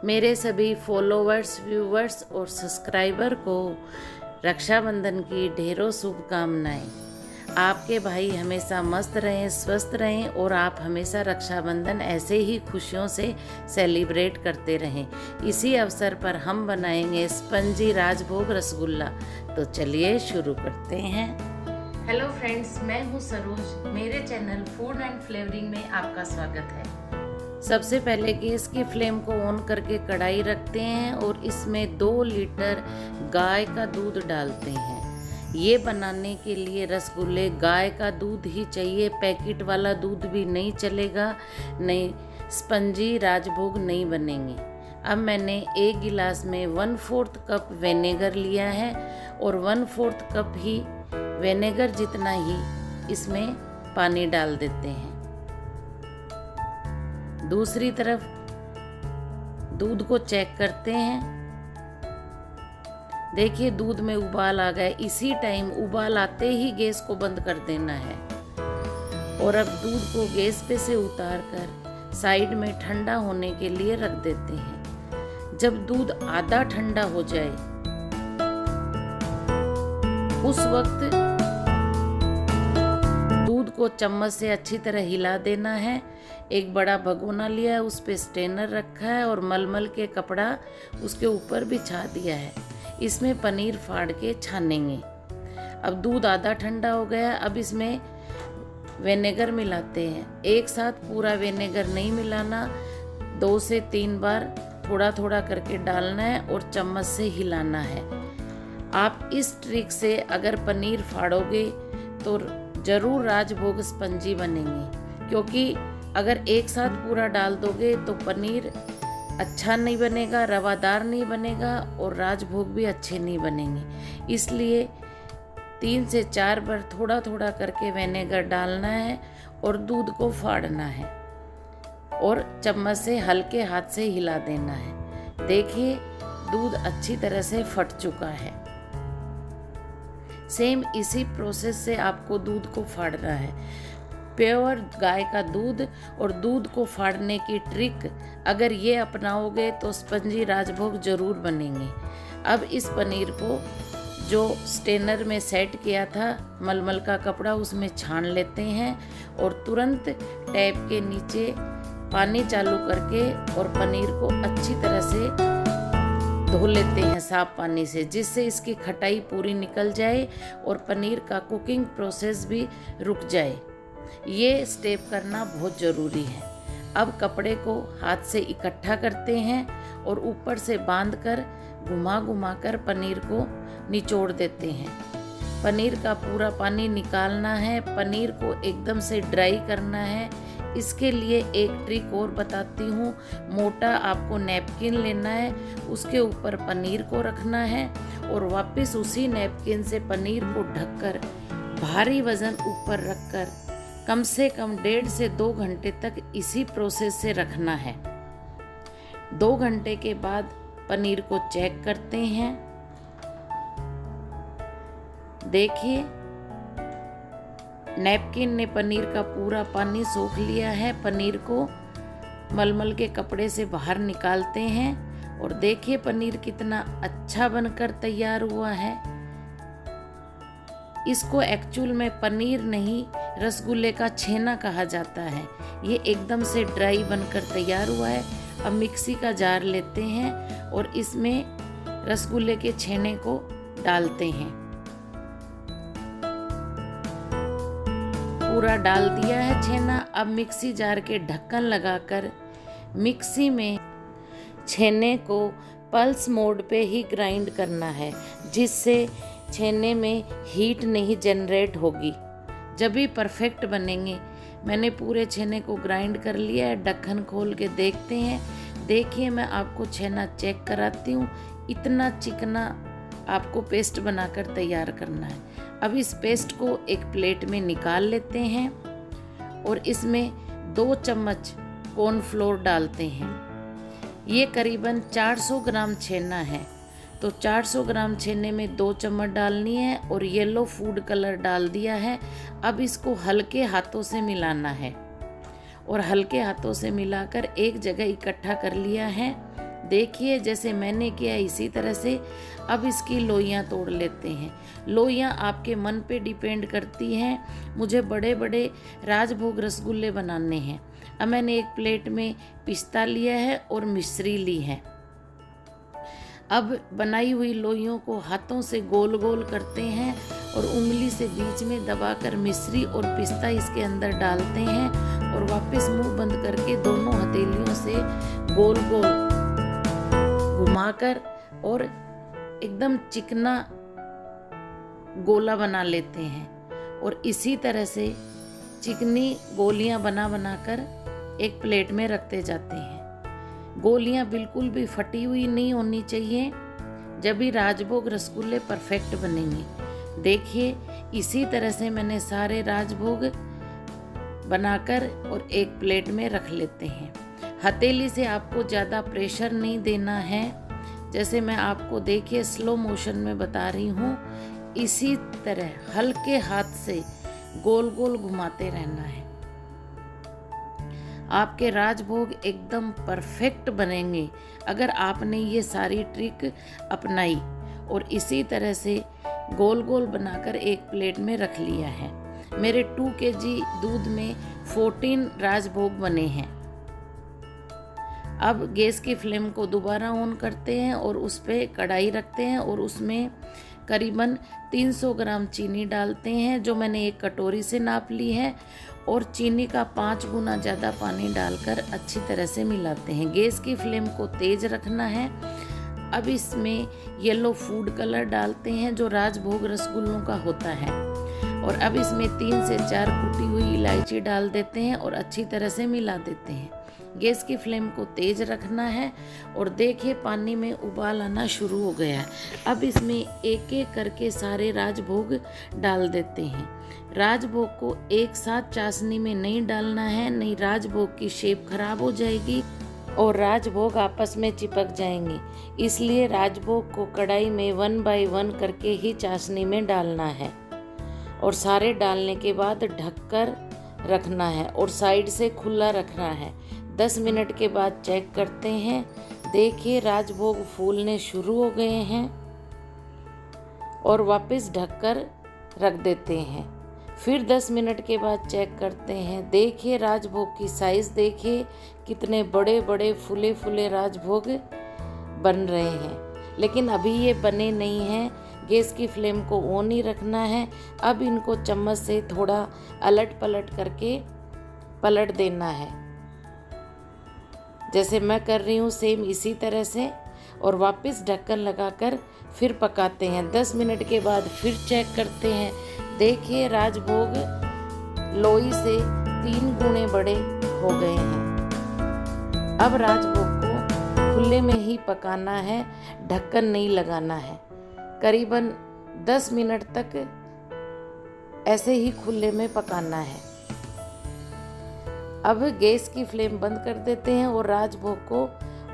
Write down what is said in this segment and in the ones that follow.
मेरे सभी followers, viewers और सब्सक्राइबर को रक्षाबंधन की ढेरों शुभकामनाएं। आपके भाई हमेशा मस्त रहें, स्वस्थ रहें और आप हमेशा रक्षाबंधन ऐसे ही खुशियों से सेलिब्रेट करते रहें। इसी अवसर पर हम बनाएंगे स्पंजी राजभोग रसगुल्ला। तो चलिए शुरू करते हैं। हेलो फ्रेंड्स, मैं हूँ सरोज। मेरे चैनल फूड एंड फ्लेवरिंग में आपका स्वागत है। सबसे पहले गैस की फ्लेम को ऑन करके कढ़ाई रखते हैं और इसमें 2 लीटर गाय का दूध डालते हैं। ये बनाने के लिए रसगुल्ले गाय का दूध ही चाहिए, पैकेट वाला दूध भी नहीं चलेगा, नहीं स्पंजी राजभोग नहीं बनेंगे। अब मैंने 1 गिलास में 1/4 कप विनेगर लिया है और 1/4 कप ही विनेगर जितना ही इसमें पानी डाल देते हैं। दूसरी तरफ दूध को चेक करते हैं। देखिए दूध में उबाल आ गया। इसी टाइम उबाल आते ही गैस को बंद कर देना है और अब दूध को गैस पे से उतार कर साइड में ठंडा होने के लिए रख देते हैं। जब दूध आधा ठंडा हो जाए उस वक्त दूध को चम्मच से अच्छी तरह हिला देना है। एक बड़ा भगोना लिया है, उस पे स्ट्रेनर रखा है और मलमल के कपड़ा उसके ऊपर बिछा दिया है। इसमें पनीर फाड़ के छानेंगे। अब दूध आधा ठंडा हो गया। अब इसमें विनेगर मिलाते हैं। एक साथ पूरा विनेगर नहीं मिलाना, 2 से 3 बार थोड़ा थोड़ा करके डालना है और चम्मच से हिलाना है। आप इस ट्रिक से अगर पनीर फाड़ोगे तो जरूर राजभोग स्पंजी बनेंगे, क्योंकि अगर एक साथ पूरा डाल दोगे तो पनीर अच्छा नहीं बनेगा, रवादार नहीं बनेगा और राजभोग भी अच्छे नहीं बनेंगे। इसलिए 3 से 4 बार थोड़ा थोड़ा करके विनेगर डालना है और दूध को फाड़ना है और चम्मच से हल्के हाथ से हिला देना है। देखिए दूध अच्छी तरह से फट चुका है। सेम इसी प्रोसेस से आपको दूध को फाड़ना है। प्योर गाय का दूध और दूध को फाड़ने की ट्रिक अगर ये अपनाओगे तो स्पंजी राजभोग जरूर बनेंगे। अब इस पनीर को जो स्ट्रेनर में सेट किया था मलमल का कपड़ा, उसमें छान लेते हैं और तुरंत टैप के नीचे पानी चालू करके और पनीर को अच्छी तरह से धो लेते हैं साफ पानी से, जिससे इसकी खटाई पूरी निकल जाए और पनीर का कुकिंग प्रोसेस भी रुक जाए। ये स्टेप करना बहुत ज़रूरी है। अब कपड़े को हाथ से इकट्ठा करते हैं और ऊपर से बांधकर घुमा घुमा कर पनीर को निचोड़ देते हैं। पनीर का पूरा पानी निकालना है, पनीर को एकदम से ड्राई करना है। इसके लिए एक ट्रिक और बताती हूँ। मोटा आपको नैपकिन लेना है, उसके ऊपर पनीर को रखना है और वापस उसी नैपकिन से पनीर को ढककर भारी वजन ऊपर रखकर कम से कम 1.5 से 2 घंटे तक इसी प्रोसेस से रखना है। 2 घंटे के बाद पनीर को चेक करते हैं। देखिए नैपकिन ने पनीर का पूरा पानी सोख लिया है। पनीर को मलमल के कपड़े से बाहर निकालते हैं और देखिए पनीर कितना अच्छा बनकर तैयार हुआ है। इसको एक्चुअल में पनीर नहीं, रसगुल्ले का छेना कहा जाता है। ये एकदम से ड्राई बनकर तैयार हुआ है। अब मिक्सी का जार लेते हैं और इसमें रसगुल्ले के छेने को डालते हैं। पूरा डाल दिया है छेना। अब मिक्सी जार के ढक्कन लगाकर मिक्सी में छेने को पल्स मोड पे ही ग्राइंड करना है, जिससे छेने में हीट नहीं जनरेट होगी, जब भी परफेक्ट बनेंगे। मैंने पूरे छेने को ग्राइंड कर लिया है। ढक्कन खोल के देखते हैं। देखिए मैं आपको छेना चेक कराती हूँ। इतना चिकना आपको पेस्ट बनाकर तैयार करना है। अब इस पेस्ट को एक प्लेट में निकाल लेते हैं और इसमें 2 चम्मच कॉर्नफ्लोर डालते हैं। ये करीबन 400 ग्राम छेना है, तो 400 ग्राम छेने में 2 चम्मच डालनी है और येलो फूड कलर डाल दिया है। अब इसको हल्के हाथों से मिलाना है और हल्के हाथों से मिलाकर एक जगह इकट्ठा कर लिया है। देखिए जैसे मैंने किया इसी तरह से अब इसकी लोइयाँ तोड़ लेते हैं। लोइयाँ आपके मन पे डिपेंड करती हैं। मुझे बड़े बड़े राजभोग रसगुल्ले बनाने हैं। अब मैंने एक प्लेट में पिस्ता लिया है और मिश्री ली है। अब बनाई हुई लोइयों को हाथों से गोल गोल करते हैं और उंगली से बीच में दबाकर मिश्री और पिस्ता इसके अंदर डालते हैं और वापस मुंह बंद करके दोनों हथेलियों से गोल गोल घुमाकर और एकदम चिकना गोला बना लेते हैं। और इसी तरह से चिकनी गोलियां बना बनाकर एक प्लेट में रखते जाते हैं। गोलियां बिल्कुल भी फटी हुई नहीं होनी चाहिए, जब भी राजभोग रसगुल्ले परफेक्ट बनेंगे। देखिए इसी तरह से मैंने सारे राजभोग बनाकर और एक प्लेट में रख लेते हैं। हथेली से आपको ज़्यादा प्रेशर नहीं देना है, जैसे मैं आपको देखिए स्लो मोशन में बता रही हूँ, इसी तरह हल्के हाथ से गोल गोल घुमाते रहना है। आपके राजभोग एकदम परफेक्ट बनेंगे अगर आपने ये सारी ट्रिक अपनाई। और इसी तरह से गोल गोल बनाकर एक प्लेट में रख लिया है। मेरे 2 kg दूध में 14 राजभोग बने हैं। अब गैस की फ्लेम को दोबारा ऑन करते हैं और उस पर कढ़ाई रखते हैं और उसमें करीबन 300 ग्राम चीनी डालते हैं, जो मैंने एक कटोरी से नाप ली है। और चीनी का 5 गुना ज़्यादा पानी डालकर अच्छी तरह से मिलाते हैं। गैस की फ्लेम को तेज रखना है। अब इसमें येलो फूड कलर डालते हैं जो राजभोग रसगुल्लों का होता है। और अब इसमें 3 से 4 कुटी हुई इलायची डाल देते हैं और अच्छी तरह से मिला देते हैं। गैस की फ्लेम को तेज रखना है और देखिए पानी में उबाल आना शुरू हो गया है। अब इसमें एक एक करके सारे राजभोग डाल देते हैं। राजभोग को एक साथ चाशनी में नहीं डालना है, नहीं राजभोग की शेप खराब हो जाएगी और राजभोग आपस में चिपक जाएंगे। इसलिए राजभोग को कढ़ाई में 1 बाय 1 करके ही चाशनी में डालना है। और सारे डालने के बाद ढककर रखना है और साइड से खुला रखना है। 10 मिनट के बाद चेक करते हैं। देखिए राजभोग फूलने शुरू हो गए हैं और वापस ढककर रख देते हैं। फिर 10 मिनट के बाद चेक करते हैं। देखिए राजभोग की साइज़ देखिए, कितने बड़े बड़े फूले फूले राजभोग बन रहे हैं। लेकिन अभी ये बने नहीं हैं। गैस की फ्लेम को ऑन ही रखना है। अब इनको चम्मच से थोड़ा अलट पलट करके पलट देना है, जैसे मैं कर रही हूँ सेम इसी तरह से। और वापस ढक्कन लगाकर फिर पकाते हैं। 10 मिनट के बाद फिर चेक करते हैं। देखिए राजभोग लोई से 3 गुने बड़े हो गए हैं। अब राजभोग को खुले में ही पकाना है, ढक्कन नहीं लगाना है। करीबन 10 मिनट तक ऐसे ही खुले में पकाना है। अब गैस की फ्लेम बंद कर देते हैं और राजभोग को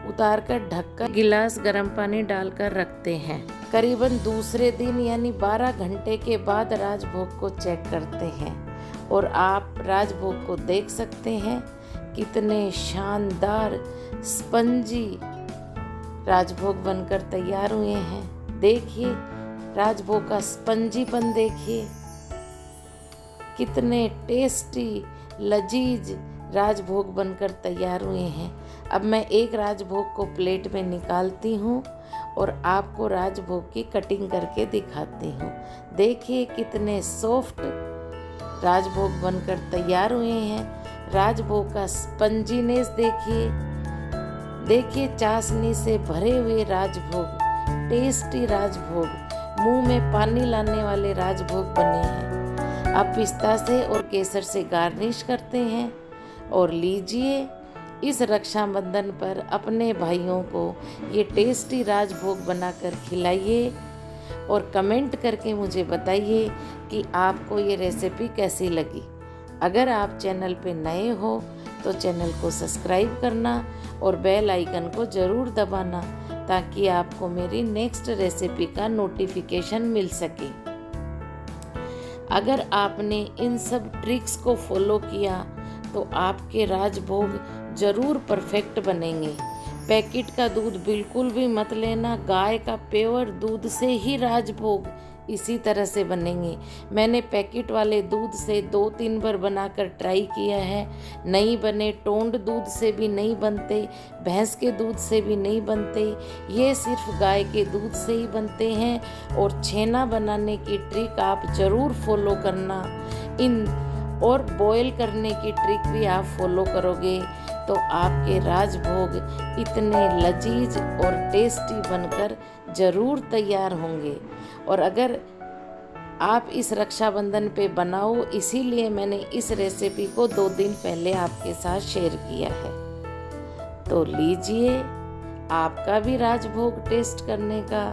उतारकर ढककर गिलास गर्म पानी डालकर रखते हैं। करीबन दूसरे दिन यानी 12 घंटे के बाद राजभोग को चेक करते हैं और आप राजभोग को देख सकते हैं कितने शानदार स्पंजी राजभोग बनकर तैयार हुए हैं। देखिए राजभोग का स्पंजीपन देखिए, कितने टेस्टी लजीज राजभोग बनकर तैयार हुए हैं। अब मैं एक राजभोग को प्लेट में निकालती हूँ और आपको राजभोग की कटिंग करके दिखाती हूँ। देखिए कितने सॉफ्ट राजभोग बनकर तैयार हुए हैं। राजभोग का स्पंजीनेस देखिए, देखिए चाशनी से भरे हुए राजभोग, टेस्टी राजभोग, मुंह में पानी लाने वाले राजभोग बने हैं। आप पिस्ता से और केसर से गार्निश करते हैं। और लीजिए इस रक्षाबंधन पर अपने भाइयों को ये टेस्टी राजभोग बनाकर खिलाइए और कमेंट करके मुझे बताइए कि आपको ये रेसिपी कैसी लगी। अगर आप चैनल पे नए हो तो चैनल को सब्सक्राइब करना और बेल आइकन को ज़रूर दबाना ताकि आपको मेरी नेक्स्ट रेसिपी का नोटिफिकेशन मिल सके। अगर आपने इन सब ट्रिक्स को फॉलो किया तो आपके राजभोग ज़रूर परफेक्ट बनेंगे। पैकेट का दूध बिल्कुल भी मत लेना, गाय का प्योर दूध से ही राजभोग इसी तरह से बनेंगे। मैंने पैकेट वाले दूध से 2-3 बार बनाकर ट्राई किया है, नहीं बने। टोंड दूध से भी नहीं बनते, भैंस के दूध से भी नहीं बनते, ये सिर्फ गाय के दूध से ही बनते हैं। और छेना बनाने की ट्रिक आप ज़रूर फॉलो करना, और बॉयल करने की ट्रिक भी आप फॉलो करोगे तो आपके राजभोग इतने लजीज और टेस्टी बनकर ज़रूर तैयार होंगे। और अगर आप इस रक्षाबंधन पे बनाओ, इसीलिए मैंने इस रेसिपी को 2 दिन पहले आपके साथ शेयर किया है। तो लीजिए, आपका भी राजभोग टेस्ट करने का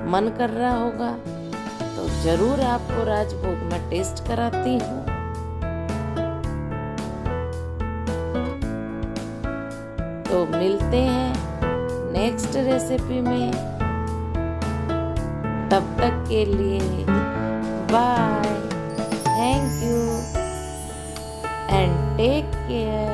मन कर रहा होगा तो ज़रूर आपको राजभोग मैं टेस्ट कराती हूँ। तो मिलते हैं नेक्स्ट रेसिपी में, तब तक के लिए bye, thank you and take care.